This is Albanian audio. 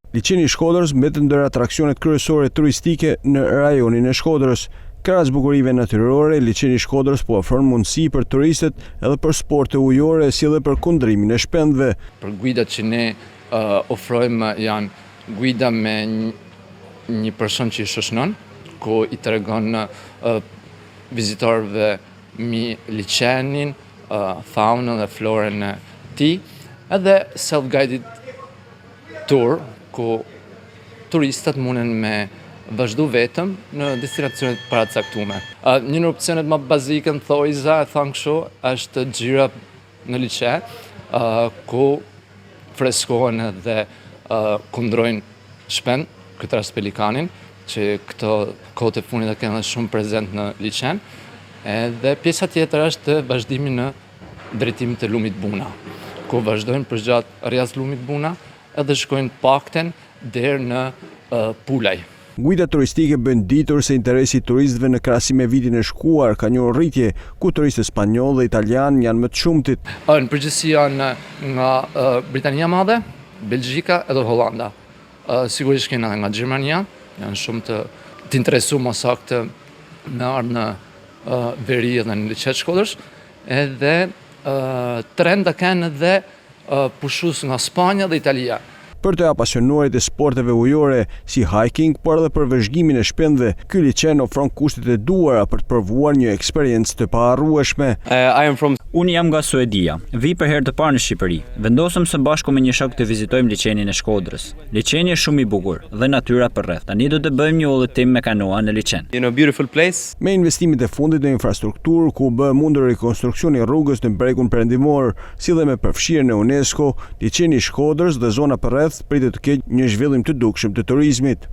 Liçeni i Shkodrës mbetet ndër atraksionet kryesore turistike në rajonin e Shkodrës. Krahas bukurive natyrore, liçeni i Shkodrës po ofron mundësi për turistët edhe për sporte ujore si edhe për kundrimin e shpendëve. Për guidat që ne ofrojmë janë guida me një person që i shoqënon, ku i tregon vizitorëve liçenin, faunën dhe florën e tij, edhe self-guided tour ku turistët mundën me vazhdu vetëm në destinacionet paracaktuara. Një në opsionet më bazike në thojza, thënë kështu, është xhira në liçe, ku freskohen dhe kundrojnë shpend, këtë rast pelikanin, që këto kohët e fundit e kanë shumë prezent në liçen. Edhe pjesa tjetër është vazhdimi në drejtimin të lumit Buna, ku vazhdojnë përgjatë rrjedhës lumit Buna edhe shkojnë pakten deri në Pulaj. Guidat turistike bën ditur se interesi i turistëve në krahasim me vitin e shkuar ka një rritje, ku turistë spanjoll dhe italian janë më të shumtit. Në përgjithësi janë nga Britania e Madhe, Belgjika edhe Hollanda. Sigurisht kanë edhe nga Gjermania, janë shumë të interesuar më saktë me ardhmë në veri dhe në liçet Shkodrës, edhe trenda kanë edhe pushues nga Spanja dhe Italia. Për të apasionuarit e sporteve ujore si hiking, por edhe për vëzhgimin e shpendëve, ky liçen ofron kushtet e duara për të provuar një eksperiencë të paharrueshme. Unë jam nga Suedia. Vi për herë të parë në Shqipëri. Vendosëm së bashku me një shok të vizitojmë liçenin e Shkodrës. Liçeni është shumë i bukur dhe natyra përreth. Tani do të bëjmë një udhëtim me kanoa në liçen. Beautiful place. Me investimet e fundit në infrastrukturë, ku bë mundur rikonstruksioni i rrugës në bregun perëndimor, si dhe me përfshirjen e UNESCO, liçeni i Shkodrës dhe zona përreth pritet të ketë një zhvillim të dukshëm të turizmit.